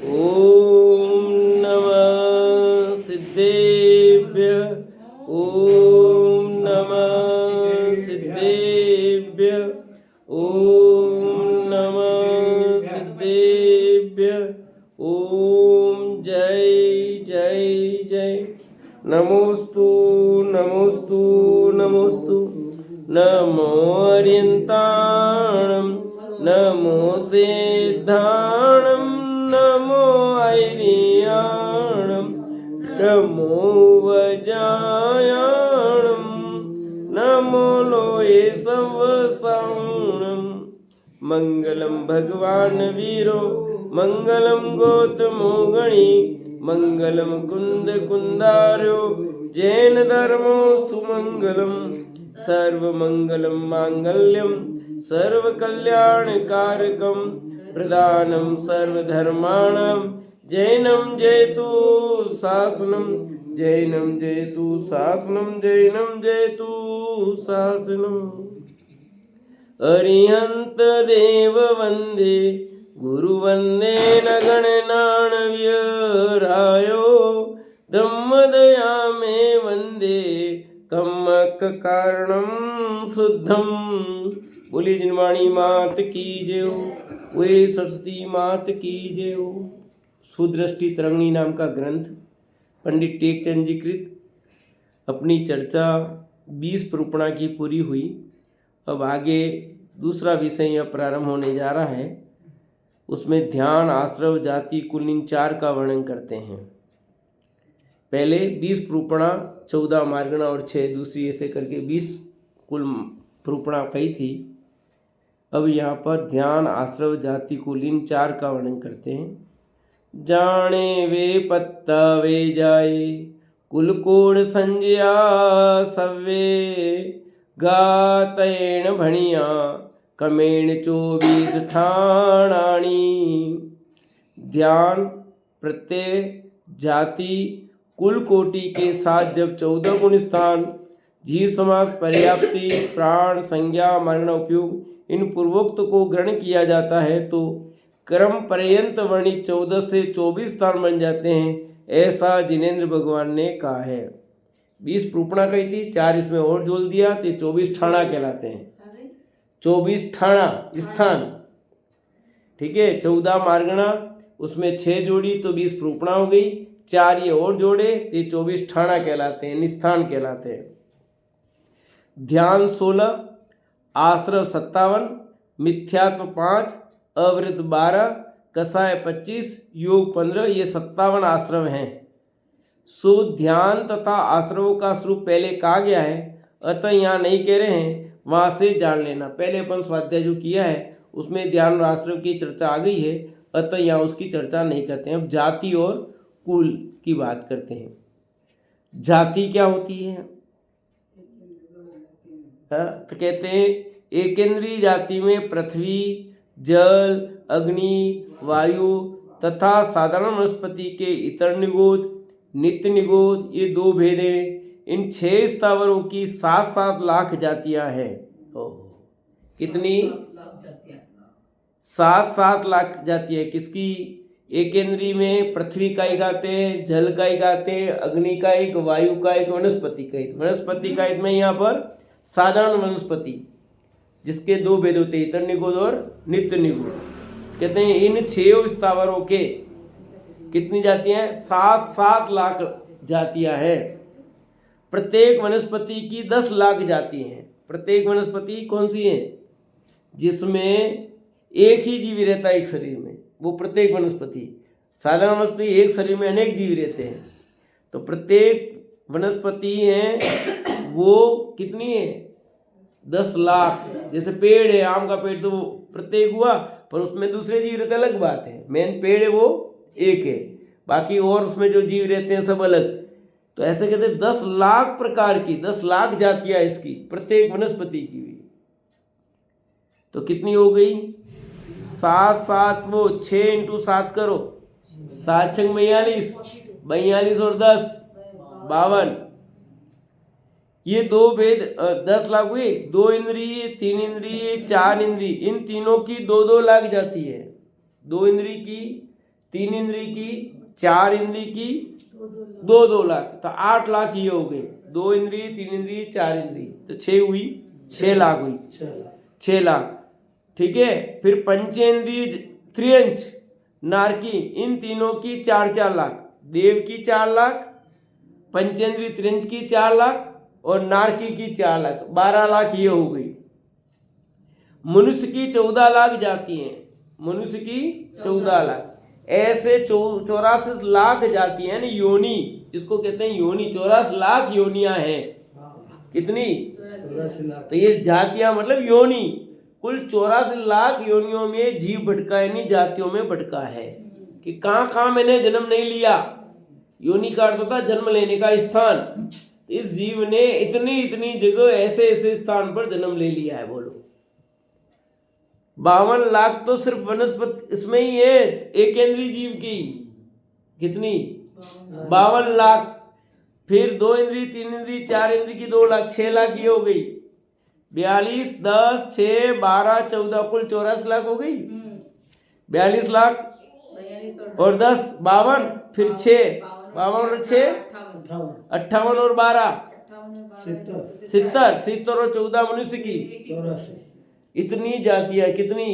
ओम नमः सिद्धेभ्य। ओम नमः सिद्धेभ्य। ओम नमः सिद्धेभ्य। ओम जय जय जय। नमोस्तु नमोस्तु नमोस्तु। नमो अर्यन्ताणं नमो सिद्धाणं नमो ऐरियाणं नमो वज्रायाणं नमो लोये सवसाणं। मंगलम भगवान वीरो मंगलम गौतमो गणी मंगलम कुंद कुंदारो जैन धर्मो सुमंगलम सर्वमंगलम मांगल्यम सर्वकल्याणकारकम प्रदानम सर्वधर्माणां जैनम जयतु शासनम जैनम जयतु शासनम जैनम जयतु शासनम। अरिहंत देव वंदे गुरु वंदे न गणनाण्यरायो धम्मदया मे वंदे कम्मक कारणम शुद्धम। बोली जिनवाणी मात की जय। वे सरस्वती मात की जय। सुदृष्टि तरंगिणी नाम का ग्रंथ पंडित टेकचंद जी कृत अपनी चर्चा 20 प्रूपणा की पूरी हुई। अब आगे दूसरा विषय यह प्रारंभ होने जा रहा है। उसमें ध्यान, आश्रव, जाति, कुल इन 4 का वर्णन करते हैं। पहले 20 प्रूपणा, 14 मार्गणा और 6 दूसरी ऐसे करके 20 कुल प्रूपणा कही थी। अब यहाँ पर ध्यान, आश्रव, जाति, कुल इन 4 का वर्णन करते हैं। जाने वे पत्ता वे जाए कुल कोड संजया सव्वे गातैण भणिया कमेण 24 ठाणाणी। ध्यान, प्रत्यय, जाति, कुल कोटि के साथ जब 14 गुण स्थान, जीव समास, पर्याप्ति, प्राण, संज्ञा, मार्गणा, उपयोग इन पूर्वोक्त को ग्रहण किया जाता है तो क्रम पर्यंत वर्णित 14 से 24 स्थान बन जाते हैं, ऐसा जिनेन्द्र भगवान ने कहा है। 20 प्रूपणा कही थी, 4 इसमें और जोड़ दिया तो 24 ठाणा कहलाते हैं। 24 ठाणा स्थान, ठीक है। 14 मार्गणा, उसमें 6 जोड़ी तो 20 प्रूपणा हो गई। 4 ये और जोड़े तो 24 ठाणा कहलाते हैं, निस्थान कहलाते हैं। ध्यान 16, आश्रव 57, मिथ्यात्व 5, अवृत 12, कसाय 25, योग 15, ये 57 आश्रव हैं। सो ध्यान तथा आश्रवों का स्वरूप पहले कहा गया है, अतः यहाँ नहीं कह रहे हैं, वहाँ से जान लेना। पहले अपन स्वाध्याय जो किया है उसमें ध्यान और आश्रव की चर्चा आ गई है, अतः यहाँ उसकी चर्चा नहीं करते हैं। अब जाति और कुल की बात करते हैं। जाति क्या होती है? तो कहते हैं एकेंद्रीय जाति में पृथ्वी, जल, अग्नि, वायु तथा साधारण वनस्पति के इतर निगोद, नित्य निगोद, ये 2 भेद हैं। इन 6 स्थावरों की 7-7 लाख जातियां हैं। कितनी? 7-7 लाख जातियां। किसकी? एकेंद्रीय में पृथ्वी का एक आते हैं, जल का एक आते हैं, अग्नि का एक, वायु का एक, वनस्पति का एक। वनस्पति का एक में यहाँ पर साधारण वनस्पति जिसके 2 भेद होते हैं, इतर निगोद और नित्य निगोद। कहते हैं इन 6 स्थावरों के कितनी जातियां हैं? 7-7 लाख जातियां हैं। प्रत्येक वनस्पति की 10 लाख जाति हैं। प्रत्येक वनस्पति कौन सी है? जिसमें एक ही जीव रहता है एक शरीर में, वो प्रत्येक वनस्पति। साधारण वनस्पति एक शरीर में अनेक जीव रहते हैं, तो प्रत्येक वनस्पति है वो कितनी है? 10 लाख। जैसे पेड़ है, आम का पेड़, तो वो प्रत्येक हुआ, पर उसमें दूसरे जीव रहते अलग बात है। मेन पेड़ है वो एक है, बाकी और उसमें जो जीव रहते हैं सब अलग। तो ऐसे कहते हैं 10 लाख प्रकार की, 10 लाख जातियां इसकी प्रत्येक वनस्पति की भी। तो कितनी हो गई? 7-7 वो 6 × 7 करो, 7 × 6 42, 42 और 10 52। ये 2 भेद 10 लाख हुए। 2 इंद्रिय, 3 इंद्रिय, 4 इंद्रिय, इन तीनों की 2-2 लाख जाती है। 2 इंद्रिय की 3 इंद्री की, 4 इंद्री की, 2 लाख, तो 8 लाख ये हो गए। 2 इंद्री, 3 इंद्री, 4 इंद्री, तो 6 हुई, 6 लाख हुई, 6 लाख। ठीक है, फिर पंचेंद्रिय त्रियंच नारकी, इन तीनों की 4-4 लाख, देव की 4 लाख, पंचेंद्रिय त्रियंच की 4 लाख और नारकी की 4 लाख, 12 लाख ये हो गई। मनुष्य की 14 लाख जाती हैं, मनुष्य की 14 लाख, ऐसे 84 लाख जाती है ना योनि, इसको कहते हैं योनि। 84 लाख योनियां हैं। कितनी? 84 लाख। तो ये जातियां मतलब योनि, कुल 84 लाख योनियों में जीव भटका है, नहीं जातियों में भटका है कि कहां कहां मैंने जन्म नहीं लिया। योनि का अर्थ होता है जन्म लेने का स्थान। इस जीव ने इतनी इतनी जगह ऐसे ऐसे स्थान पर जन्म ले लिया है। बोलो, 52 लाख तो सिर्फ वनस्पति इसमें ही है, एक केंद्रीय जीव की। कितनी? 52 लाख। फिर 2 इंद्री, 3 इंद्री, 4 इंद्री की 2 लाख, 6 लाख ये हो गई। 42, 10, 6, 12, 14, कुल 84 लाख हो गई। 42 लाख और 10, 52, फिर 6, 52 और 6, 58 और 12, 70, 70 और 14 मनुष्य की 84। इतनी जातियां, कितनी?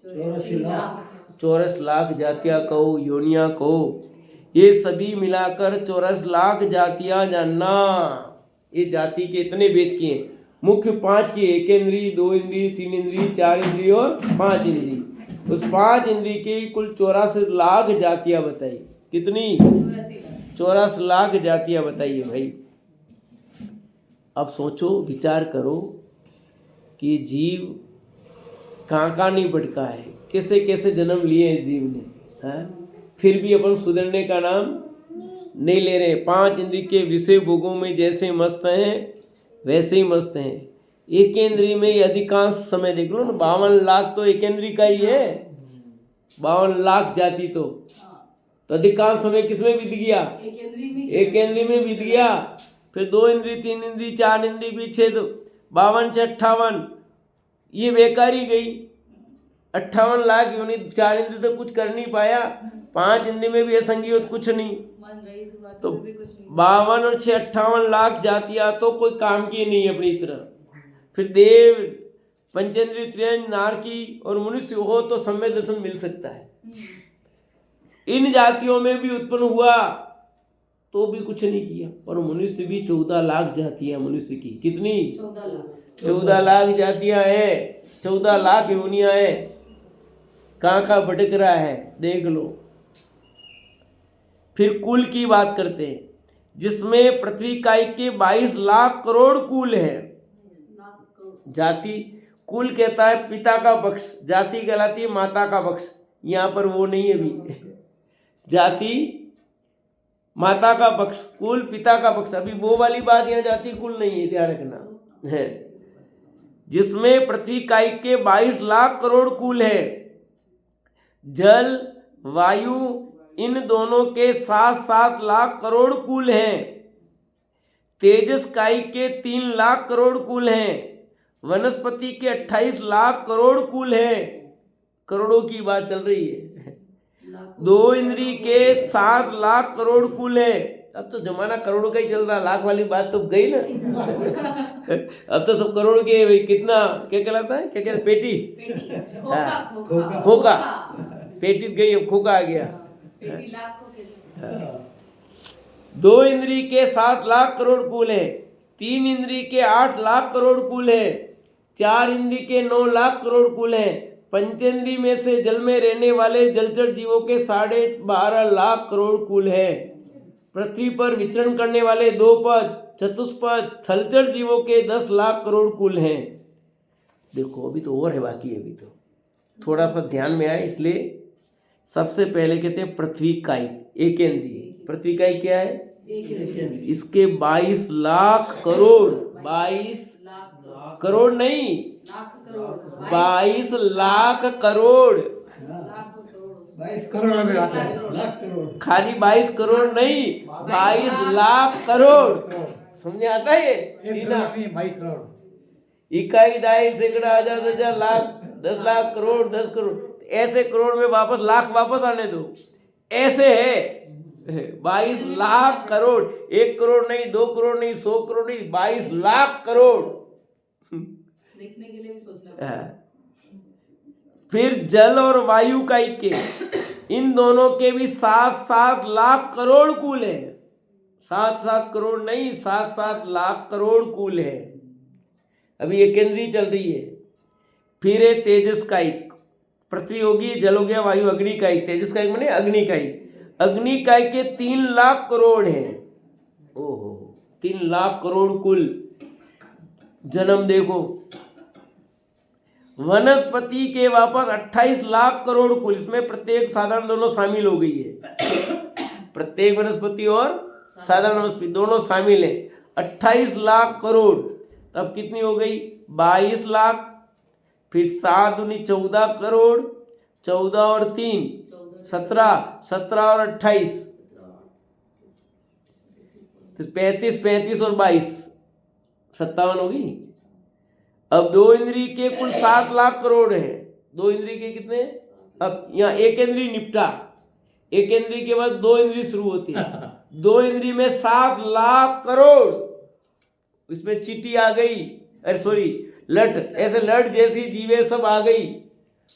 84 लाख। 84 लाख जातियां कहो, योनियां कहो, ये सभी मिलाकर 84 लाख जातियां जानना। ये जाति के इतने भेद किए, मुख्य 5 की, 1 इंद्री, 2 इंद्री, 3 इंद्री, 4 इंद्री और 5 इंद्री। उस 5 इंद्री की कुल 84 लाख जातियां बताई। कितनी? 84 लाख जातियां बताइए भाई। अब सोचो, विचार करो कि जीव कहाँ कहाँ नहीं भटका है, कैसे कैसे जन्म लिए हैं जीव ने, है? फिर भी अपन सुधरने का नाम नहीं ले रहे। 5 इंद्री के विषय भोगों में जैसे मस्त हैं वैसे ही मस्त हैं। एक इंद्री में ही अधिकांश समय देख लो ना, 52 लाख तो एक इंद्री का ही है। 52 लाख जाति तो अधिकांश समय किसमें बीत गया? एक इंद्री में बीत गया। फिर 2 इंद्री, 3 इंद्री, 4 इंद्री भी 6, 52 से 58 ये बेकार ही गई। 58 लाख यूनिट, 4 इंद्री तो कुछ कर नहीं पाया, 5 इंद्री में भी असंगी तो कुछ नहीं, तो 52 और 6, 58 लाख जातियां तो कोई काम की नहीं अपनी तरह। फिर देव, पंचेंद्रिय त्रियंच, नारकी और मनुष्य हो तो सम्यक दर्शन मिल सकता है। इन जातियों में भी उत्पन्न हुआ तो भी कुछ नहीं किया। और मनुष्य भी 14 लाख जातियां मनुष्य की। कितनी? 14 लाख जातियां हैं, 14 लाख योनियां हैं। कहाँ कहाँ भटक रहा है देख लो। फिर कुल की बात करते हैं, जिसमें पृथ्वी काई के 22 लाख करोड़ कुल है। जाति कुल कहता है पिता का पक्ष, जाति कहलाती है माता का पक्ष। यहाँ पर वो नहीं है अभी। जाति माता का पक्ष, कुल पिता का पक्ष। अभी वो वाली बात, यहाँ जाति कुल नहीं है, ध्यान रखना है। जिसमें पृथ्वी काई के 22 लाख करोड़ कुल है। जल वायु इन दोनों के 7-7 लाख करोड़ कुल हैं। तेजस काई के 3 लाख करोड़ कुल हैं। वनस्पति के 28 लाख करोड़ कुल हैं। करोड़ों की बात चल रही है। 2 इंद्री के 7 लाख करोड़ कुल है। अब तो जमाना करोड़ों का ही चल रहा, लाख वाली बात तो गई ना। अब तो सब करोड़ के भाई। कितना क्या कहलाता है, क्या कहते, पेटी, खोखा, पेटी गई, अब खोखा आ गया। 2 इंद्री के 7 लाख करोड़ कुल है। 3 इंद्री के 8 लाख करोड़ कुल है। 4 इंद्री के 9 लाख करोड़ कुल है। पंचेंद्री में से जल में रहने वाले जलचर जीवों के 12.5 लाख करोड़ कुल है। पृथ्वी पर विचरण करने वाले 2 पद, चतुष्पद थलचर जीवों के 10 लाख करोड़ कुल हैं। देखो अभी तो और है बाकी, अभी तो थोड़ा सा ध्यान में आए, इसलिए सबसे पहले कहते हैं पृथ्वी काई, एक इंद्रिय। पृथ्वी काई क्या है? इसके 22 लाख करोड़, 22 करोड़ नहीं, 22 लाख करोड़, 22 करोड़ में आता है, लाख करोड़, खाली 22 करोड़ नहीं, 22 लाख करोड़। समझे आता है? ये 22 करोड़, इकाई, दाई, सैकड़ा, हजार, 1000, लाख, 10 लाख, करोड़, 10 करोड़, ऐसे करोड़ में वापस लाख वापस आने दो। ऐसे है 22 लाख करोड़, 1 करोड़ नहीं, 2 करोड़ नहीं, 100 करोड़ नहीं, 22 लाख करोड़। देखने के लिए भी सोचना पड़ता है। हाँ। फिर जल और वायु का के इन दोनों के भी 7-7 लाख करोड़ कुल है। 7-7 करोड़ नहीं, 7-7 लाख करोड़ कुल है। अभी ये केंद्रीय चल रही है। फिर है तेजस का एक, पृथ्वी होगी, जल हो गया, वायु, अग्नि का एक, तेजस का एक माने अग्नि का एक। अग्नि का के 3 लाख करोड़ है। ओहो, 3 लाख करोड़ कुल जन्म देखो। वनस्पति के वापस 28 लाख करोड़ कुल, इसमें प्रत्येक साधारण दोनों शामिल हो गई है। प्रत्येक वनस्पति और साधारण वनस्पति दोनों शामिल है। 28 लाख करोड़, तब कितनी हो गई? 22 लाख। फिर 7 दूनी 14 करोड़, 14 और 3 17, 17 और 28 तो 35, 35 और 22 57 होगी। अब 2 इंद्रिय के कुल 7 लाख करोड़ है। 2 इंद्रिय के कितने? अब यहाँ एक इंद्रिय निपटा, एक इंद्रिय के बाद 2 इंद्रिय शुरू होती है। 2 इंद्रिय में 7 लाख करोड़, इसमें चींटी आ गई, अरे सॉरी लट, ऐसे लट जैसी जीवे सब आ गई,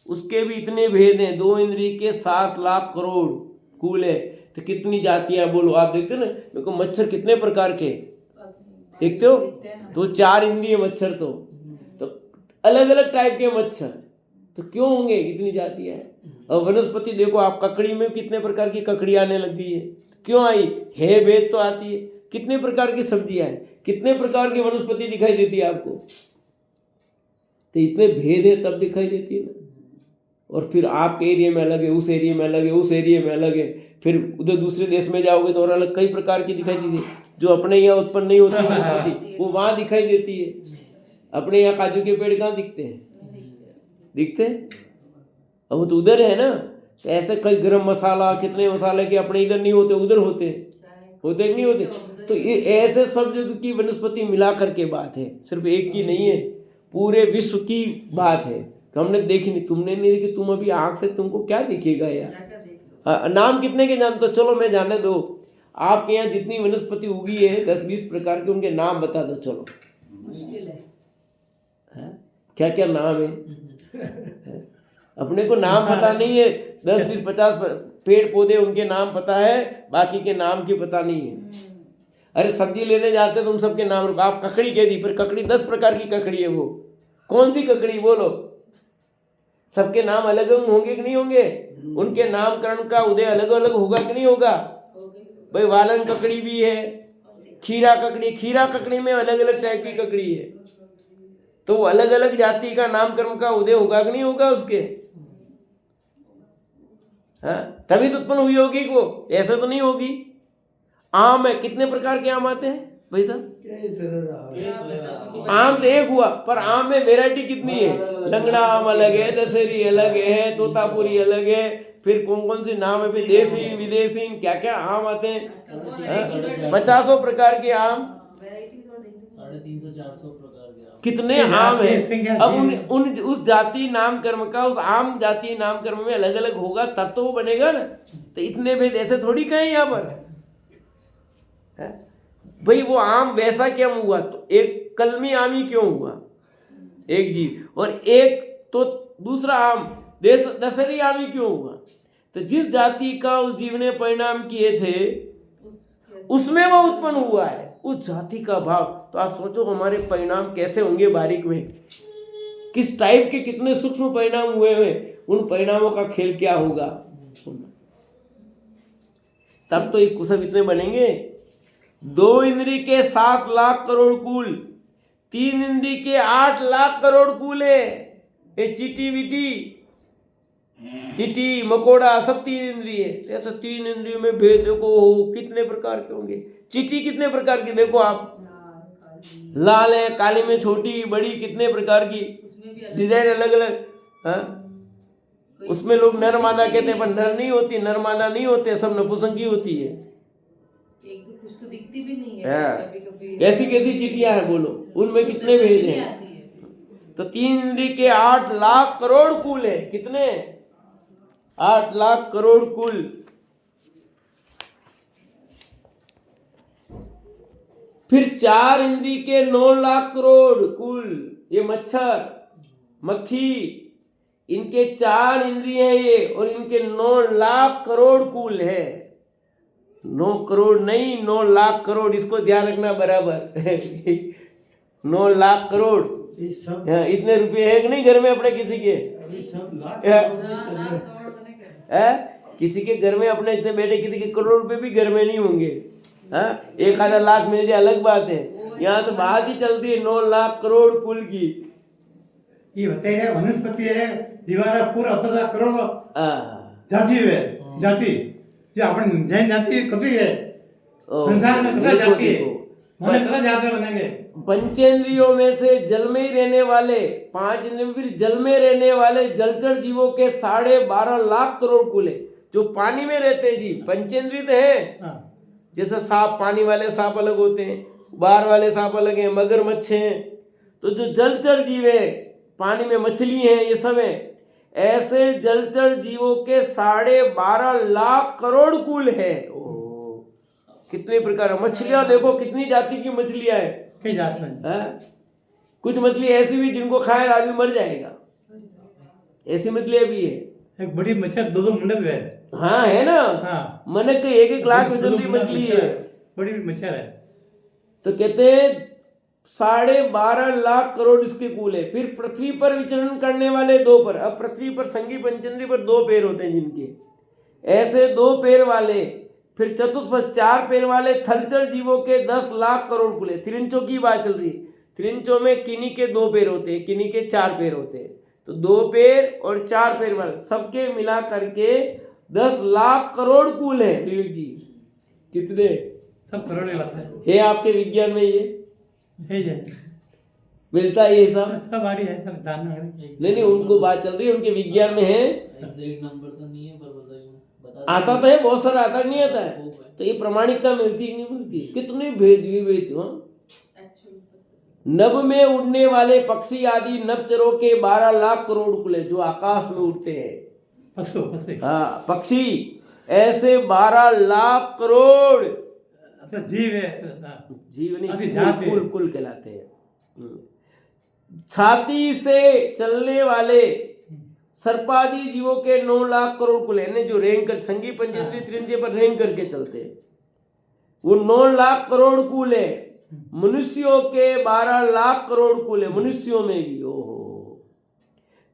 उसके भी इतने भेद हैं। 2 इंद्रिय के 7 लाख करोड़ कुल है। तो कितनी जातियां बोलो आप? देखते हो ना, देखो मच्छर कितने प्रकार के देखते हो, तो 4 इंद्रिय मच्छर, तो अलग अलग टाइप के मच्छर, तो क्यों होंगे इतनी जातियां हैं। और वनस्पति देखो आप, ककड़ी में कितने प्रकार की ककड़ी आने लग गई है, क्यों आई है? भेद तो आती है। कितने प्रकार की सब्जियां हैं, कितने प्रकार की वनस्पति दिखाई देती है आपको, तो इतने भेद है तब दिखाई देती है ना। और फिर आपके एरिया में अलग है, उस एरिया में अलग है, उस एरिया में अलग है, फिर उधर दूसरे देश में जाओगे तो और अलग कई प्रकार की दिखाई देती है। जो अपने यहाँ उत्पन्न नहीं होती वनस्पति वो वहाँ दिखाई देती है। अपने यहाँ काजू के पेड़ कहाँ दिखते हैं? दिखते हैं, अब वो तो उधर है ना। तो ऐसे कई गरम मसाला, कितने मसाले के अपने इधर नहीं होते, उधर होते कि नहीं होते। तो ये ऐसे सब जगह की वनस्पति मिला करके बात है, सिर्फ एक की नहीं है, पूरे विश्व की बात है। हमने देखी नहीं, तुमने नहीं देखी, तुम अभी आँख से तुमको क्या दिखेगा यार। नाम कितने के जानते हो? चलो मैं जाने दो, आपके यहाँ जितनी वनस्पति उगी है 10-20 प्रकार के, उनके नाम बता दो। चलो मुश्किल है। क्या क्या नाम है? अपने को नाम पता नहीं है। 10-20-50 पेड़ पौधे उनके नाम पता है, बाकी के नाम की पता नहीं है। अरे सब्जी लेने जाते तुम सबके नाम रखो। आप ककड़ी कह दी, पर ककड़ी 10 प्रकार की ककड़ी है, वो कौन सी ककड़ी बोलो? सबके नाम अलग अलग होंगे कि नहीं होंगे? उनके नामकरण का उदय अलग अलग होगा कि नहीं होगा? भाई वालन ककड़ी भी है, खीरा ककड़ी, खीरा ककड़ी में अलग अलग टाइप की ककड़ी है, तो अलग अलग जाति का नामकरण का उदय होगा कि नहीं होगा उसके? हाँ, तभी तो उत्पन्न हुई होगी वो, ऐसा तो नहीं होगी। आम है, कितने प्रकार के आम आते हैं भाई साहब? आम तो एक हुआ, पर आम में वैरायटी कितनी है? लंगड़ा आम अलग है, दशहरी अलग है, तोतापुरी अलग है, फिर कौन कौन से नाम है, फिर देसी विदेशी, क्या क्या आम आते हैं। 50 प्रकार के आम, 350-400 प्रकार के आम, कितने आम है। अब उन उस जाति नाम कर्म का, उस आम जाति नाम कर्म में अलग अलग होगा तब तो वो बनेगा ना। तो इतने भेद ऐसे थोड़ी कहें यहाँ पर भाई। वो आम वैसा क्यों हुआ? तो एक कलमी आम ही क्यों हुआ, एक जीव, और एक तो दूसरा आम दशहरी आम ही क्यों हुआ? तो जिस जाति का उस जीव ने परिणाम किए थे उसमें वो उत्पन्न हुआ है, उस जाति का भाव। तो आप सोचो हमारे परिणाम कैसे होंगे बारीक में, किस टाइप के कितने सूक्ष्म परिणाम हुए हैं, उन परिणामों का खेल क्या होगा। तब तो ये सब इतने बनेंगे। 2 इंद्रिय के 7 लाख करोड़ कुल, 3 इंद्रिय के 8 लाख करोड़ कुल है। ये चीटी विटी, चीटी मकोड़ा सब 3 इंद्रिय है। ऐसा 3 इंद्रियों में भेद देखो कितने प्रकार के होंगे। चीटी कितने प्रकार की देखो आप, लाल है, काली में छोटी बड़ी, कितने प्रकार की डिजाइन अलग अलग। हाँ, उसमें लोग नर मादा कहते हैं, पर नर नहीं होती, नर मादा नहीं होते, सब नपुंसकी होती है। एक तो कुछ तो दिखती भी नहीं है, कभी-कभी कैसी कैसी चीटियां हैं बोलो, उनमें कितने भेद हैं। तो 3 इंद्रिय के 8 लाख करोड़ कुल है। कितने? 8 लाख करोड़ कुल। फिर 4 इंद्री के 9 लाख करोड़ कुल, ये मच्छर मक्खी इनके 4 इंद्रिय है ये, और इनके 9 लाख करोड़ कुल है। 9 करोड़ नहीं, 9 लाख करोड़, इसको ध्यान रखना बराबर 9 लाख करोड़। ये सब इतने रुपए है कि नहीं घर में अपने किसी के? ये सब लाख है? करोड़ किसी के घर में अपने इतने बेटे, किसी के करोड़ रुपए भी घर में नहीं होंगे। हाँ, 1 आधा लाख मिल जाए अलग बात है, यहाँ तो बात ही चलती है 9 लाख करोड़ कुल की। ये बताइए है वनस्पति है दीवारा पूरा होता था करोड़ों हाँ। जाति है जाति जो अपन जैन जाति कभी है संसार में कदा देखो जाति है देखो, मैंने कदा जाते बनेंगे। पंचेंद्रियों में से जल में ही रहने वाले 5 इंद्रियों में फिर जल में रहने वाले जलचर जीवों के 12.5 लाख करोड़ कुल है, जो पानी में रहते हैं जी। पंचेंद्रिय तो है, हाँ जैसे सांप, पानी वाले सांप अलग होते हैं, बाहर वाले सांप अलग हैं, मगरमच्छ हैं। तो जो जलचर जीव है, पानी में मछली हैं, ये सब है। ऐसे जलचर जीवों के 12.5 लाख करोड़ कुल है। ओह, कितने प्रकार है मछलियां, देखो कितनी जाति की मछलियां हैं। कई जात में हाँ? कुछ मछली ऐसी भी जिनको खाए आदमी मर जाएगा, ऐसी मछलियां भी है। एक बड़ी मछली 2-2 मंडप है। हाँ है ना, हाँ मनक के 1-1 लाख वजन की मछली है। बड़ी मछली है। तो कहते हैं 12.5 लाख करोड़ इसके कुल है। फिर पृथ्वी पर विचरण करने वाले 2 पर, अब पृथ्वी पर संगी पंचेंद्रिय पर 2 पैर होते हैं जिनके, ऐसे 2 पैर वाले। फिर चतुष्पद 4 पैर वाले थलचर जीवों के 10 लाख करोड़ कुल है। त्रिंचों की बात चल रही है। त्रिंचों में किन्हीं के 2 पैर होते हैं, किन्हीं के 4 पैर होते हैं। तो 2 पैर और 4 पैर वाले सबके मिला करके 10 लाख करोड़ कुल है। विवेक जी कितने सब करोड़ की बात है आपके विज्ञान में? ये है ये मिलता है ये सब? सब आ रही है सब दान में। नहीं, उनको बात चल रही है, उनके विज्ञान में है। एग्जैक्ट नंबर तो नहीं है पर बता आता तो है, बहुत सारा आता नहीं आता है। तो ये प्रमाणिकता मिलती है कि नहीं मिलती? कितने भेद हुए भेद। हाँ, नभ में उड़ने वाले पक्षी आदि नभचरों के 12 लाख करोड़ कुल है, जो आकाश में उड़ते हैं। पशु पशु हाँ, पक्षी ऐसे 12 लाख करोड़। अच्छा जीव है। हाँ। जीव अभी नहीं, जाते कुल कुल कहलाते हैं। छाती से चलने वाले सर्पादी जीवों के 9 लाख करोड़ कुल है, जो रेंग कर संगी पंचेंद्रिय त्रिंचय पर रेंग करके चलते हैं, वो 9 लाख करोड़ कुल है। मनुष्यों के 12 लाख करोड़ कुल है, मनुष्यों में भी। ओहो,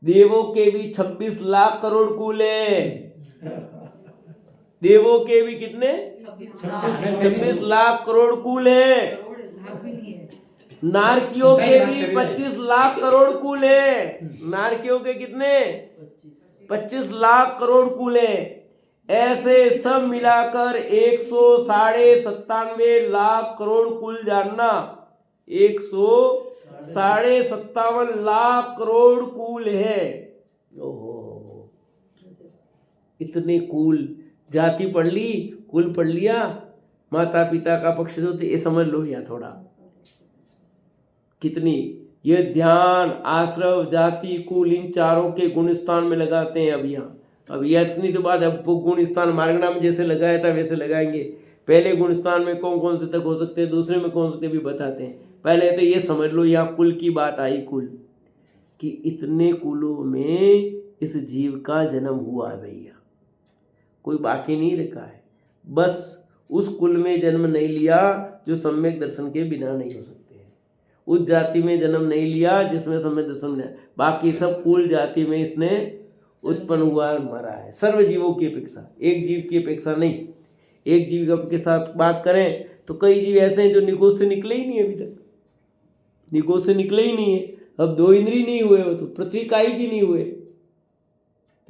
देवों के भी 26 लाख करोड़ कुल है। देवों के भी कितने? 26 लाख करोड़ कुल है। नारकियों के भी 25 लाख करोड़ कुल है। नारकियों के कितने? 25 लाख करोड़ कुल है। ऐसे सब मिलाकर 197 लाख करोड़ कुल जानना। 157 लाख करोड़ कुल है। ओहो, इतने कुल। जाति पढ़ ली, कुल पढ़ लिया, माता पिता का पक्ष जो थे ये समझ लो या थोड़ा। कितनी ये ध्यान, आश्रव, जाति, कुल, इन चारों के गुण स्थान में लगाते हैं अब यहाँ। अब यह इतनी तो बात है, वो गुण स्थान मार्गना में जैसे लगाया था वैसे लगाएंगे। पहले गुण स्थान में कौन कौन से तक हो सकते हैं, दूसरे में कौन से भी बताते हैं। पहले तो ये समझ लो यहाँ कुल की बात आई, कुल कि इतने कुलों में इस जीव का जन्म हुआ है भैया, कोई बाकी नहीं रखा है। बस उस कुल में जन्म नहीं लिया जो सम्यक दर्शन के बिना नहीं हो सकते हैं, उस जाति में जन्म नहीं लिया जिसमें सम्यक दर्शन नहीं। बाकी सब कुल जाति में इसने उत्पन्न हुआ और मरा है, सर्व जीवों की अपेक्षा, एक जीव की अपेक्षा नहीं। एक जीव के साथ बात करें तो कई जीव ऐसे हैं जो निकोष से निकले ही नहीं, अभी तक निकोष से निकले ही नहीं है। अब 2 इंद्रिय नहीं हुए हो तो पृथ्वी काई की नहीं हुए,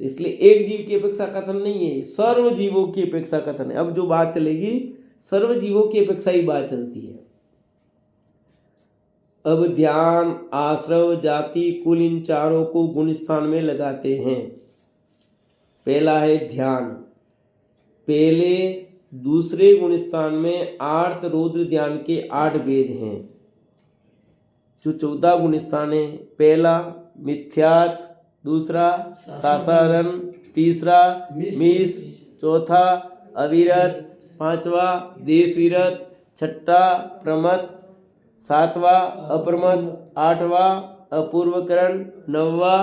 तो इसलिए एक जीव की अपेक्षा कथन नहीं है, सर्व जीवों की अपेक्षा कथन है। अब जो बात चलेगी सर्व जीवों की अपेक्षा ही बात चलती है। अब ध्यान, आश्रव, जाति, कुल, इन चारों को गुण स्थान में लगाते हैं। पहला है ध्यान। पहले दूसरे गुण स्थान में आर्त रौद्र ध्यान के 8 भेद हैं, जो 14 गुण स्थान है। पहला मिथ्यात्व, दूसरा साधारण, तीसरा मीश, चौथा अविरत, पांचवा देश विरत, छठा प्रमथ, सातवां अप्रमथ, आठवां अपूर्वकरण, नौवां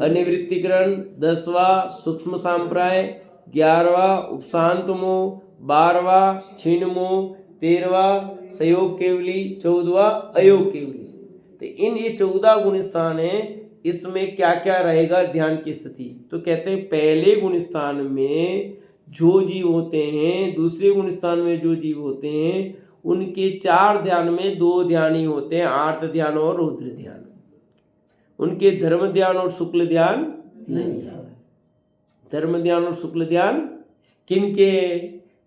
अनिवृत्तिकरण, 10वां सूक्ष्म सांप्राय, 11वां उपशांत मोह, 12वां क्षीण मोह, 13वां संयोग केवली, 14वां अयोग केवली। तो इन ये 14 गुण स्थान है। इसमें क्या क्या रहेगा ध्यान की स्थिति, तो कहते हैं पहले गुण स्थान में जो जीव होते हैं, दूसरे गुण स्थान में जो जीव होते हैं, उनके 4 ध्यान में 2 ध्यान ही होते हैं, आर्त ध्यान और रुद्र ध्यान। उनके धर्म ध्यान और शुक्ल ध्यान नहीं है। धर्म ध्यान और शुक्ल ध्यान किनके?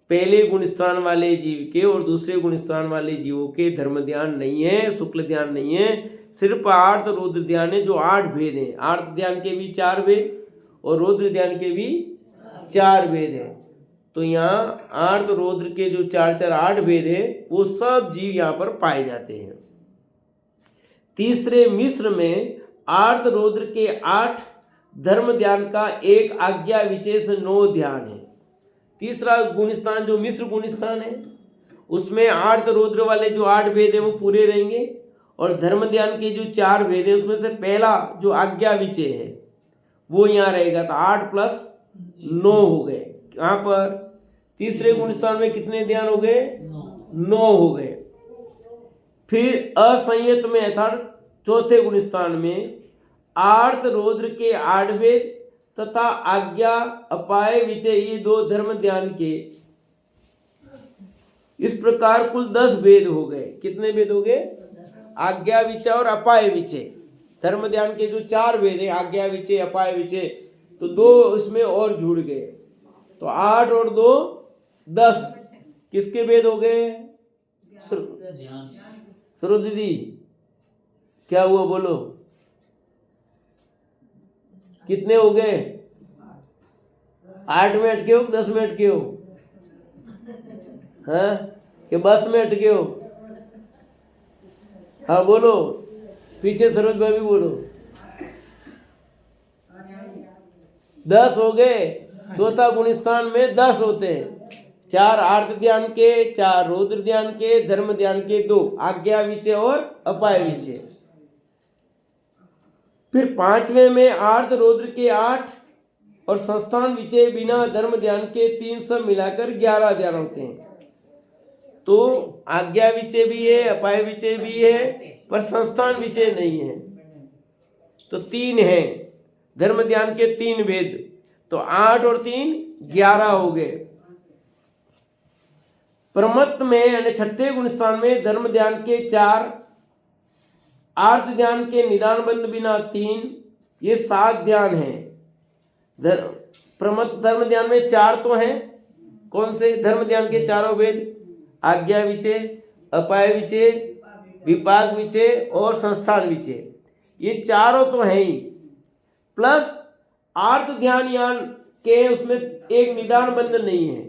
पहले गुण स्थान वाले जीव के और दूसरे गुण स्थान वाले जीवों के धर्म ध्यान नहीं है, शुक्ल ध्यान नहीं है। सिर्फ आर्त रुद्र ध्यान है, जो 8 भेद हैं। आर्त ध्यान के भी 4 भेद और रुद्र ध्यान के भी 4 भेद हैं। तो यहाँ आर्त रुद्र के जो 4 8 भेद है, वो सब जीव यहाँ पर पाए जाते हैं। तीसरे मिश्र में आर्त रुद्र के 8 धर्म ध्यान का 1 आज्ञा विशेष 9 ध्यान है। तीसरा गुण स्थान जो मिश्र गुण स्थान है, उसमें आर्त रुद्र वाले जो 8 भेद है वो पूरे रहेंगे, और धर्म ध्यान के जो 4 भेद है उसमें से पहला जो आज्ञा विचय है वो यहाँ रहेगा। तो 8 + 9 हो गए। यहाँ पर तीसरे गुण स्थान में कितने ध्यान हो गए? 9 हो गए। फिर असंयत में अर्थात चौथे गुण स्थान में आर्त रुद्र के 8 भेद तथा आज्ञा अपाय विचय, ये 2 धर्म ध्यान के, इस प्रकार कुल 10 भेद हो गए। कितने भेद हो गए? आज्ञा विचय और अपाय विचय। धर्म ध्यान के जो 4 भेद है, आज्ञा विचय अपाय विचय, तो 2 इसमें और जुड़ गए। तो 8 और 2 10 किसके भेद हो गए? सरो दीदी क्या हुआ बोलो, कितने हो गए? 8 में अटके हो, 10 में अटके हो? हाँ कि बस में अटके हो? हाँ बोलो, पीछे सरोज भाभी बोलो। 10 हो गए। चौथा गुण स्थान में 10 होते हैं। 4 आर्त ध्यान के, 4 रुद्र ध्यान के, धर्म ध्यान के 2, आज्ञा विचय और अपाय विचय। फिर 5वें में आर्त रुद्र के 8 और संस्थान विचय बिना धर्म ध्यान के 3 सब मिलाकर 11 ध्यान होते हैं। तो आज्ञा विचय भी है, अपाय विचय भी है, पर संस्थान विचय नहीं है। तो 3 है धर्म ध्यान के 3 भेद। तो 8 और 3 11 हो गए। प्रमत्त में यानी छठे गुण स्थान में धर्म ध्यान के 4, आर्त ध्यान के निदान बंद बिना 3, ये 7 ध्यान है। प्रमत्त धर्म ध्यान में 4 तो हैं। कौन से? धर्म ध्यान के 4 भेद, आज्ञा विचय, अपाय विचय, विपाक विचय और संस्थान विचय, ये 4 तो हैं ही। प्लस आर्त ध्यान यान के उसमें एक निदान बंद नहीं है,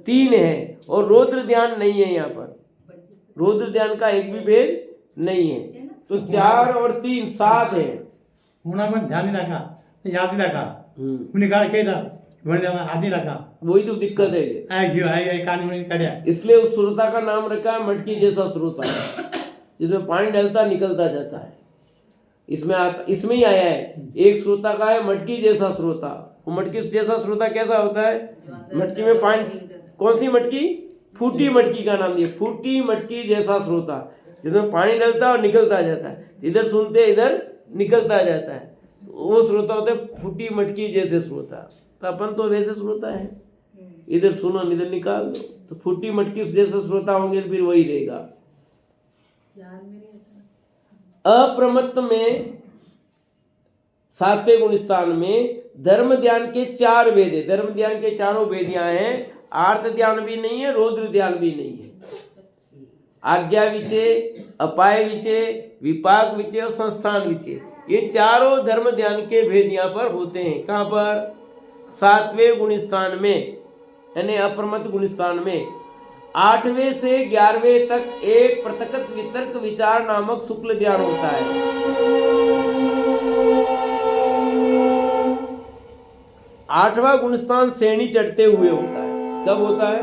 3 है। और रुद्र ध्यान नहीं है, यहाँ पर रुद्र ध्यान का एक भी भेद नहीं है। तो 4 और 3 7 है। होना में ध्यान नहीं रखा, याद नहीं रखा, निकाल के था हाथ नहीं रखा, वही तो दिक्कत है। इसलिए उस श्रोता का नाम रखा है मटकी जैसा श्रोता, जिसमें पानी डलता निकलता जाता है। इसमें ही आया है। एक श्रोता का है मटकी जैसा श्रोता। वो मटकी जैसा श्रोता कैसा होता है? मटकी में पानी, कौन सी मटकी? फूटी मटकी का नाम दिया, फूटी मटकी जैसा श्रोता, जिसमें पानी डलता है और निकलता जाता है। इधर सुनते इधर निकलता जाता है, वो श्रोता होता है फूटी मटकी जैसे श्रोता। तो अपन तो वैसे श्रोता है, इधर सुनो इधर निकाल दो। तो फूटी मटकी जैसे श्रोता होंगे तो फिर वही रहेगा। अप्रमत्त में 7वें गुण स्थान में धर्म ध्यान के 4 भेद है। धर्म ध्यान के 4 भेद यहाँ हैं। आर्त ध्यान भी नहीं है, रुद्र ध्यान भी नहीं है। आज्ञा विचय, अपाय विचय, विपाक विचय और संस्थान विचय, ये 4 धर्म ध्यान के भेद यहाँ पर होते हैं। कहाँ पर? 7वें गुण स्थान में, यानी अप्रमत्त गुण स्थान में। 8वें से 11वें तक एक प्रतकत वितर्क विचार नामक शुक्ल ध्यान होता है। 8वां गुण स्थान श्रेणी चढ़ते हुए होता है। कब होता है?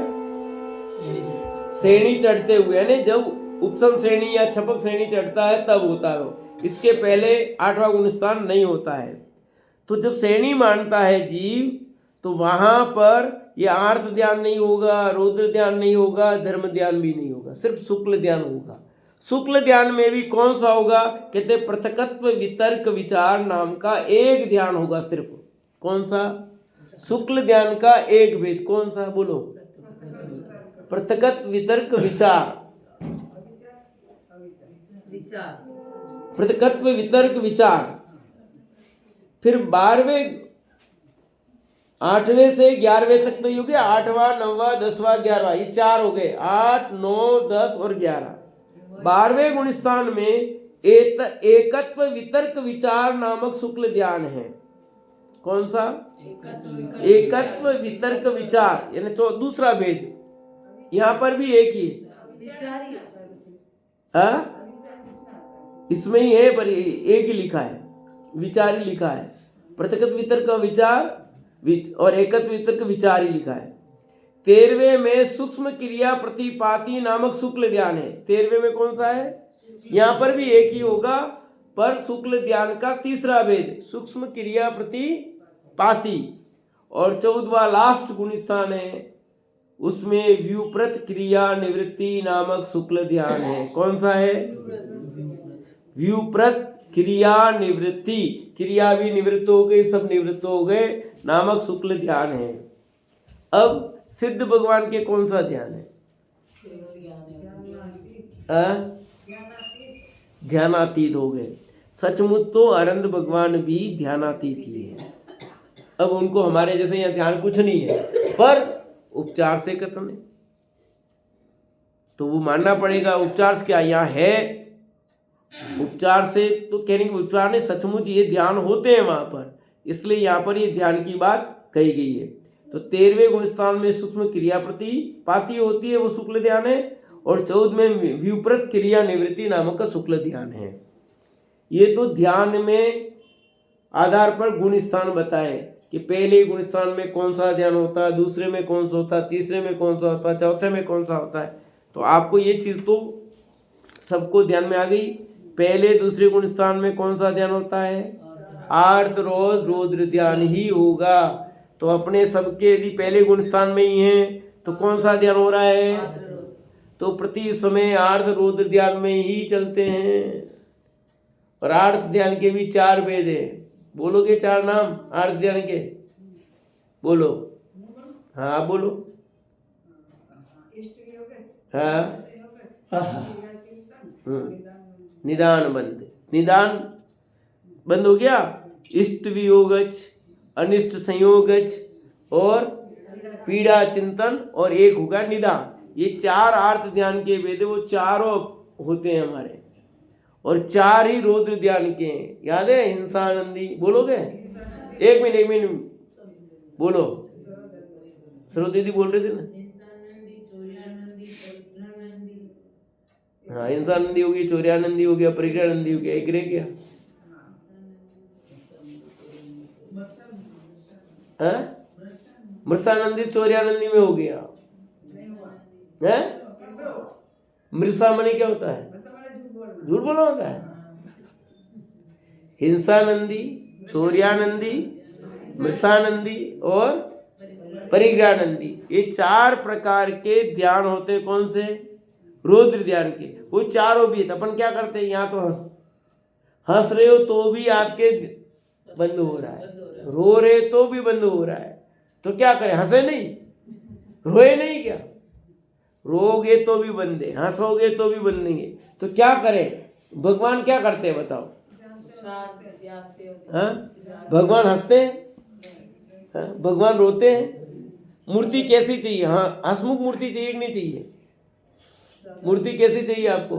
श्रेणी चढ़ते हुए, यानी जब उपसम श्रेणी या छपक श्रेणी चढ़ता है तब होता है वो, इसके पहले 8वां गुण स्थान नहीं होता है। तो जब श्रेणी मानता है जीव तो वहां पर ये आर्त ध्यान नहीं होगा, रौद्र ध्यान नहीं होगा, धर्म ध्यान भी नहीं होगा, सिर्फ शुक्ल ध्यान होगा। शुक्ल ध्यान में भी कौन सा होगा, कहते पृथकत्व वितर्क विचार नाम का एक ध्यान होगा सिर्फ। कौन सा? शुक्ल ध्यान का एक भेद कौन सा, बोलो? पृथकत्व वितर्क विचार, पृथकत्व वितर्क विचार। फिर 12वें 8वें से 11वें तक तो ये हो गया, 8वां 9वां 10वां 11वां, ये 4 हो गए, 8 9 10 और 11। 12वें गुण स्थान में एकत्व वितर्क विचार नामक शुक्ल ध्यान है। कौन सा? एकत्व वितर्क विचार, यानी तो दूसरा भेद। यहां पर भी एक ही है, इसमें ही है पर एक ही लिखा है, विचार ही लिखा है। पृथकत्व वितर्क विचार और एकत्व वितर्क विचार ही लिखा है। 13वें में सूक्ष्म क्रिया प्रतिपाती नामक शुक्ल ध्यान है। 13वें में कौन सा है? यहां पर भी एक ही होगा, पर शुक्ल ध्यान का तीसरा भेद सूक्ष्म क्रिया प्रतिपाती। और 14वां लास्ट गुण स्थान है, उसमें व्युप्रत क्रिया निवृत्ति नामक शुक्ल ध्यान है। कौन सा है? व्युप्रत क्रिया निवृत्ति, क्रिया भी निवृत्त हो गई, सब निवृत्त हो गए नामक शुक्ल ध्यान है। अब सिद्ध भगवान के कौन सा ध्यान है? ध्यानातीत हो गए। सचमुच तो आनंद भगवान भी ध्यानातीत ही है। अब उनको हमारे जैसे यहाँ ध्यान कुछ नहीं है, पर उपचार से कथन है, तो वो मानना पड़ेगा। उपचार से क्या यहाँ है? उपचार से तो कहने के उपचार ने सचमुच ये ध्यान होते हैं वहां पर, इसलिए यहाँ पर ये ध्यान की बात कही गई है। तो 13वें गुण स्थान में सूक्ष्म क्रिया प्रतिपाती होती है, वो शुक्ल ध्यान है। और 14वें व्युप्रत क्रिया निवृत्ति नामक का शुक्ल ध्यान है। ये तो ध्यान में आधार पर गुण स्थान बताए कि पहले गुण स्थान में कौन सा ध्यान होता है, दूसरे में कौन सा होता है, तीसरे में कौन सा होता है, चौथे में कौन सा होता है। तो आपको ये चीज़ तो सबको ध्यान में आ गई। पहले दूसरे गुण स्थान में कौन सा ध्यान होता है? आर्त रौद्र ध्यान ही होगा। तो अपने सबके यदि पहले गुण स्थान में ही हैं तो कौन सा ध्यान हो रहा है? तो प्रति समय आर्त रौद्र ध्यान में ही चलते हैं। और आर्त ध्यान के भी 4 भेद है। बोलोगे 4 नाम आर्त ध्यान के? बोलो। हाँ बोलो। हाँ निदान बंद, निदान बंद हो गया। इष्ट वियोगज, अनिष्ट संयोगज और पीड़ा चिंतन, और एक होगा निदान। ये 4 आर्त ध्यान के वेद, वो चारों होते हैं हमारे, और 4 ही रौद्र ध्यान के हैं। याद है? हिंसानंदी बोलोगे? एक मिनट बोलो। सरस्वती दीदी बोल रहे थे ना? हाँ, इंसानंदी हो गई, चौर्यानंदी हो गया, परिग्रहानंदी हो गया, एक रह गया। मृषानंदी चौर्यानंदी में हो गया है। मृषा मणि क्या होता है? झूठ बोला होता है। हिंसानंदी, चौर्यानंदी, मृषानंदी और परिग्रहानंदी, ये 4 प्रकार के ध्यान होते। कौन से? रौद्र ध्यान के। वो चारों भी। अपन क्या करते हैं? यहाँ तो हंस रहे हो तो भी आपके बंद हो रहा है, रो रहे तो भी बंद हो रहा है। तो क्या करें? हंसे नहीं, रोए नहीं क्या? रोगे तो भी बंदे, हंसोगे तो भी बंदेंगे। तो क्या करें? भगवान क्या करते हैं बताओ? हाँ, भगवान हंसते हैं? हाँ, भगवान रोते हैं? मूर्ति कैसी चाहिए? हाँ, हंसमुख मूर्ति चाहिए कि नहीं चाहिए? मूर्ति कैसी चाहिए आपको?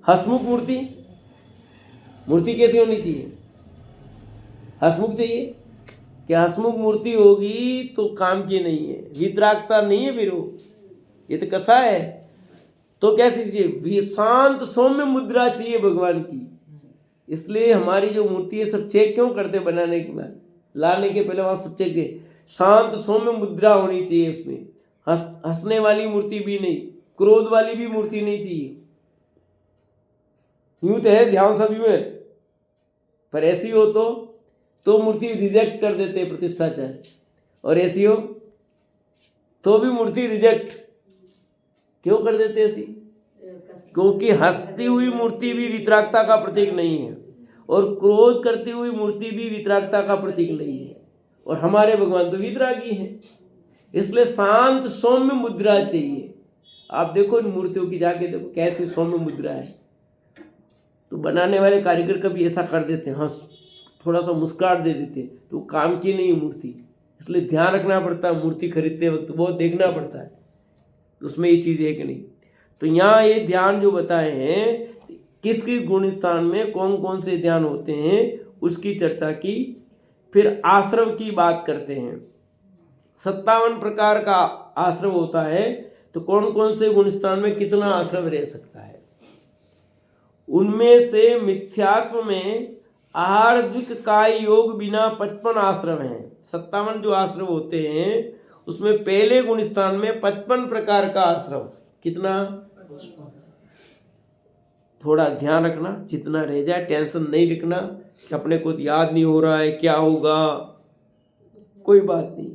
हंसमुख मूर्ति। मूर्ति कैसी होनी चाहिए? हंसमुख चाहिए। क्या हंसमुख मूर्ति होगी तो काम की नहीं है, वितरागता नहीं है, फिर वो ये तो कसा है। तो कैसी चाहिए? शांत सौम्य मुद्रा चाहिए भगवान की। इसलिए हमारी जो मूर्ति है सब चेक क्यों करते बनाने के बाद? लाने के पहले वहाँ सब चेक दे, शांत सौम्य मुद्रा होनी चाहिए उसमें, हंसने वाली मूर्ति भी नहीं, क्रोध वाली भी मूर्ति नहीं चाहिए। यूं तो है, ध्यान सब यूं है, पर ऐसी हो तो मूर्ति रिजेक्ट कर देते प्रतिष्ठाचार्य, और ऐसी हो तो भी मूर्ति रिजेक्ट क्यों कर देते ऐसी? क्योंकि हंसती हुई मूर्ति भी वितरागता का प्रतीक नहीं है, और क्रोध करती हुई मूर्ति भी वितरागता का प्रतीक नहीं है, और हमारे भगवान तो वितरागी हैं। इसलिए शांत सौम्य मुद्रा चाहिए। आप देखो इन मूर्तियों की, जाके देखो कैसी सौम्य मुद्रा है। तो बनाने वाले कारीगर कभी ऐसा कर देते हैं, हंस थोड़ा सा मुस्कुराहट दे देते, तो काम की नहीं मूर्ति। इसलिए ध्यान रखना पड़ता है मूर्ति खरीदते वक्त, बहुत देखना पड़ता है उसमें ये चीज़ है कि नहीं। तो यहाँ ये ध्यान जो बताए हैं, किस किस गुण स्थान में कौन कौन से ध्यान होते हैं उसकी चर्चा की। फिर आश्रव की बात करते हैं। 57 प्रकार का आश्रव होता है, तो कौन कौन से गुण स्थान में कितना आश्रव रह सकता है। उनमें से मिथ्यात्व में आहार द्विक काय योग बिना 55 आश्रव हैं। 57 जो आश्रव होते हैं उसमें पहले गुण स्थान में 55 प्रकार का आश्रव। कितना? थोड़ा ध्यान रखना, जितना रह जाए टेंशन नहीं रखना कि अपने को याद नहीं हो रहा है क्या होगा, कोई बात नहीं,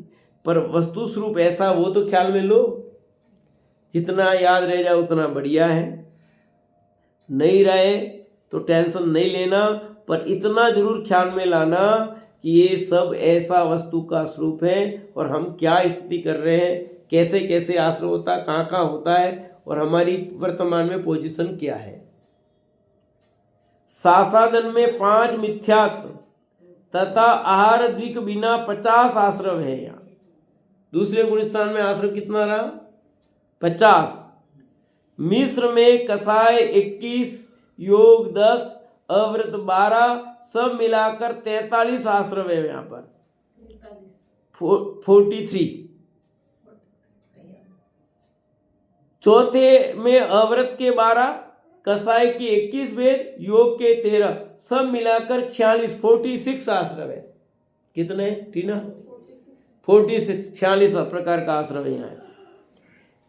पर वस्तु स्वरूप ऐसा वो तो ख्याल में लो। जितना याद रह जाए उतना बढ़िया है, नहीं रहे तो टेंशन नहीं लेना, पर इतना जरूर ख्याल में लाना कि ये सब ऐसा वस्तु का स्वरूप है और हम क्या स्थिति कर रहे हैं, कैसे कैसे आश्रय होता है, कहाँ कहाँ होता है, और हमारी वर्तमान में पोजीशन क्या है। सासादन में 5 मिथ्यात्व तथा आहार द्विक बिना 50 आश्रव है। यहाँ दूसरे गुण स्थान में आश्रव कितना रहा? 50। मिश्र में कसाय 21, योग 10, अव्रत 12, सब मिलाकर 43 आश्रव है। यहाँ पर 43। चौथे में अव्रत के 12, कसाय के 21 वेद, योग के 13, सब मिलाकर 46 आश्रव है। कितने टीना? 46, 46 प्रकार का आश्रव है यहाँ।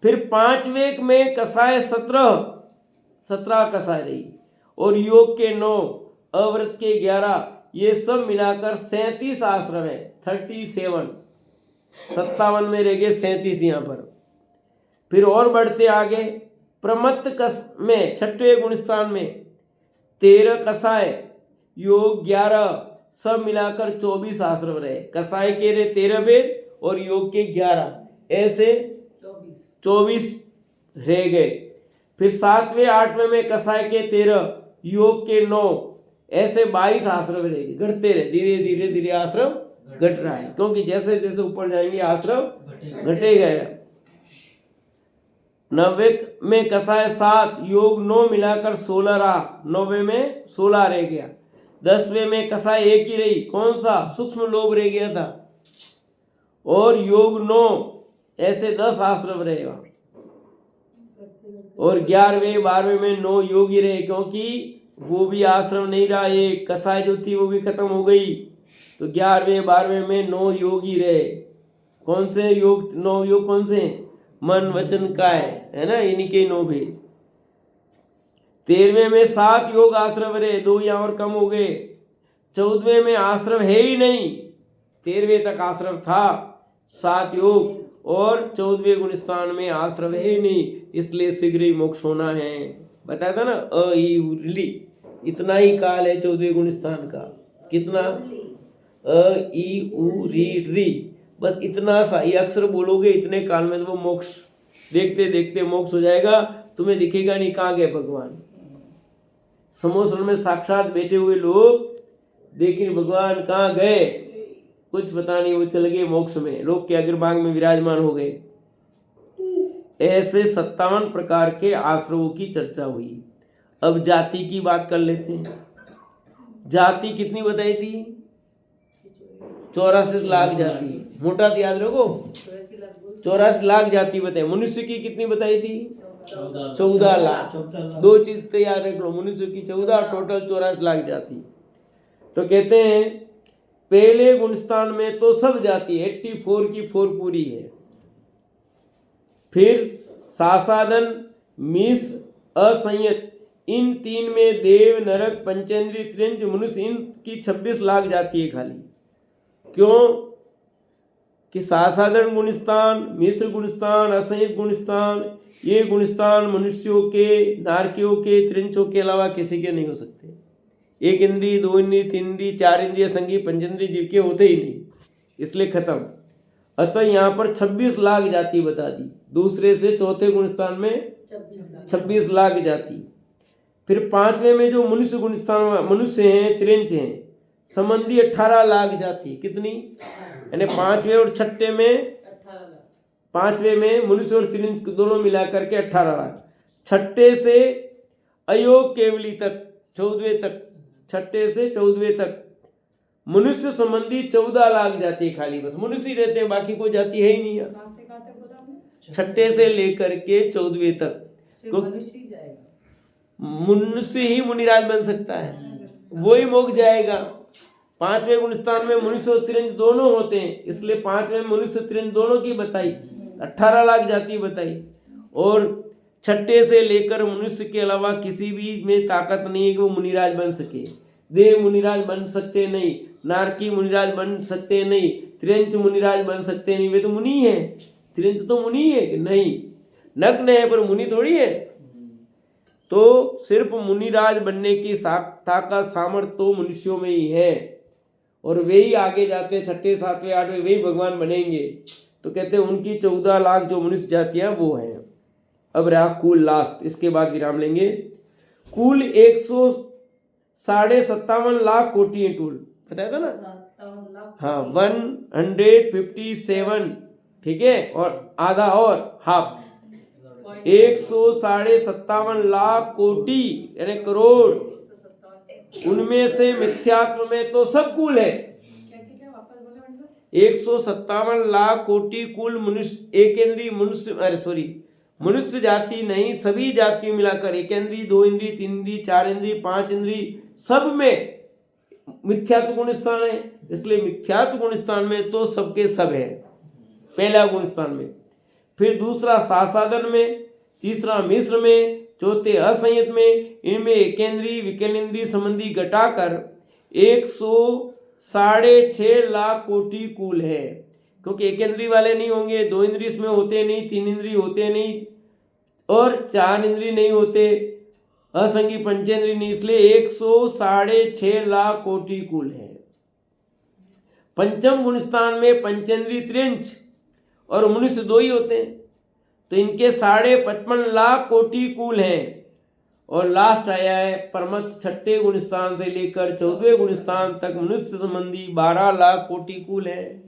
फिर 5वें में कसाय 17 कसाय रही, और योग के 9, अव्रत के 11, ये सब मिलाकर 37 आश्रम है। 37, 57 में रह गए 37 यहाँ पर। फिर और बढ़ते आगे, प्रमत्त कस में 6वें गुण स्थान में 13 कसाय, योग 11, सब मिलाकर 24 आश्रम रहे। कसाय के रहे 13 वेद और योग के 11, ऐसे 24 रह गए। फिर 7वें 8वें में कसाय के 13, योग के 9, ऐसे 22 आश्रम रहेंगे। घटते रहे, धीरे धीरे धीरे आश्रम घट रहा है, क्योंकि जैसे जैसे ऊपर जाएंगे आश्रम घटेगा। 9वें में कसाय 7, योग 9 मिलाकर 16 रहा। 9वें में 16 रह गया। 10वें में कसाय 1 ही रही, कौन सा? सूक्ष्म लोभ रह गया था, और योग 9, ऐसे 10 आश्रम रहेगा। और 11वें 12वें में 9 योग ही रहे, क्योंकि वो भी आश्रम नहीं रहा, ये कसाय जो थी वो भी खत्म हो गई। तो 11वें 12वें में 9 योग ही रहे। कौन से योग? 9 योग कौन से? मन वचन काय, है ना, इन्हीं के 9 भी। 13वें में 7 योग आश्रम रहे, 2 यहाँ और कम हो गए। 14वें में आश्रम है ही नहीं, 13वें तक आश्रम था, 7 योग, और 14वें गुण स्थान में आश्रम है ही नहीं, इसलिए शीघ्र ही मोक्ष होना है। बताया था ना, अ ई ली, इतना ही काल है 14वें गुण स्थान का। कितना? अ ई उ री, बस इतना सा, ये अक्षर बोलोगे इतने काल में तो वो मोक्ष, देखते देखते मोक्ष हो जाएगा, तुम्हें दिखेगा नहीं कहाँ गए भगवान। समोसन में साक्षात बैठे हुए लोग देखें भगवान कहाँ गए, कुछ पता नहीं, वो चल गए मोक्ष में, लोग के अग्रभाग में विराजमान हो गए। ऐसे 57 प्रकार के आश्रमों की चर्चा हुई। अब जाति की बात कर लेते हैं। जाति कितनी बताई थी? 84 लाख जाति, मोटा याद रखो, 84 लाख जाति बताई। मनुष्य की कितनी बताई थी? 14 लाख। 2 चीज तैयार रख लो, मनुष्य की 14, टोटल 84 लाख जाति। तो कहते हैं पहले गुण स्थान में तो सब जाति 84 की 4 पूरी है। फिर सासादन, मिश्र, असंयत, इन तीन में देव, नरक, पंचेंद्रिय, त्रिंच, मनुष्य, इनकी 26 लाख जाती है खाली। क्यों कि साधारण गुणस्थान, मिश्र गुणस्थान, असंयत गुणस्थान, ये गुणस्थान मनुष्यों के, नारकियों के, त्रिंचों के अलावा किसी के नहीं हो सकते। एक इंद्रिय, दो इंद्रिय, तीन इंद्रिय, चार इंद्रिय, संगी, पंचेंद्रिय जीव के होते ही नहीं, इसलिए खत्म। अतः यहाँ पर 26 लाख जाति बता दी। दूसरे से चौथे गुणस्थान में 26 लाख जाति। फिर पांचवें में जो मनुष्य गुणस्थान मनुष्य हैं, त्रिंच हैं, संबंधी 18 लाख जाति। कितनी? यानी पांचवें और छठे में, पांचवें में मनुष्य और त्रिंच दोनों मिलाकर के 18 लाख। छठे से अयोग केवली तक, 14वें तक, छठे से 14वें तक मनुष्य संबंधी 14 लाख जाति है खाली। बस मनुष्य ही रहते हैं, बाकी कोई जाति है ही नहीं है। छठे से लेकर के 14वें तक मनुष्य ही मुनिराज बन सकता है, वो ही मोक्ष जाएगा। पांचवें गुणस्थान में मनुष्य और त्रिंच दोनों होते हैं, इसलिए पांचवें मनुष्य त्रिंच दोनों की बताई, 18 लाख जाति बताई। और छठे से लेकर मनुष्य के अलावा किसी भी में ताकत नहीं है कि वो मुनिराज बन सके। देव मुनिराज बन सकते नहीं, नारकी मुनिराज बन सकते नहीं, त्रिंच मुनिराज बन सकते नहीं, वे तो मुनि है। त्रिंच तो मुनि है कि नहीं? नग्न है पर मुनि थोड़ी है। तो सिर्फ मुनिराज बनने की ताकत, सामर्थ्य तो मनुष्यों में ही है, और वे ही आगे जाते, छठे, सातवें, आठवें वे ही भगवान बनेंगे। तो कहते हैं उनकी 14 लाख जो मनुष्य जातियां वो हैं। अब रहा कुल लास्ट, इसके बाद विराम लेंगे। कुल 157 लाख कोटि है टूल, बताया था ना? हाँ, 157, ठीक है, और आधा और हाफ 157 लाख कोटि यानी करोड़। उनमें से मिथ्यात्व में तो सब कुल है। 157 लाख कोटि कुल मनुष्य, एक इंद्रिय मनुष्य, अरे सॉरी, मनुष्य जाति नहीं, सभी जातियों मिलाकर, एक इंद्रिय, दो इंद्रिय, तीन इंद्रिय, चार इंद्रिय, पांच इंद्रिय, सब में मिथ्यात्व गुण स्थान है। इसलिए मिथ्यात्व गुण स्थान में तो सबके सब है, पहला गुण स्थान में। फिर दूसरा सासादन में, तीसरा मिश्र में, चौथे असंयत में, इनमें एकेंद्रीय, विकेंद्रीय संबंधी घटाकर 106.5 लाख कोटि कुल है। क्योंकि एकेंद्रीय वाले नहीं होंगे, दो इंद्रिय इसमें होते नहीं, तीन इंद्रिय होते नहीं, और चार इंद्रिय नहीं होते, असंगी पंचेंद्रिय नहीं, इसलिए 106.5 लाख कोटि कुल है। पंचम गुणस्थान में पंचेंद्रिय, त्रिंच और मनुष्य दो ही होते हैं, तो इनके 55.5 लाख कोटि कुल हैं। और लास्ट आया है परमत, छठे गुणस्थान से लेकर 14वें गुणस्थान तक मनुष्य संबंधी 12 लाख कोटि कुल है।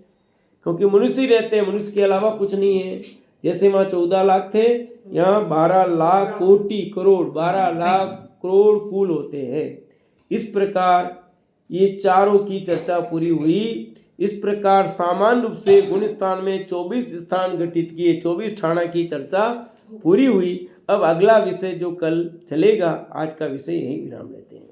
क्योंकि मनुष्य ही रहते हैं, मनुष्य के अलावा कुछ नहीं है। जैसे वहाँ 14 लाख थे, यहाँ 12 लाख कोटि करोड़, 12 लाख करोड़ कुल होते हैं। इस प्रकार ये चारों की चर्चा पूरी हुई। इस प्रकार सामान्य रूप से गुण स्थान में 24 स्थान गठित किए, 24 ठाणा की चर्चा पूरी हुई। अब अगला विषय जो कल चलेगा, आज का विषय यही विराम लेते हैं।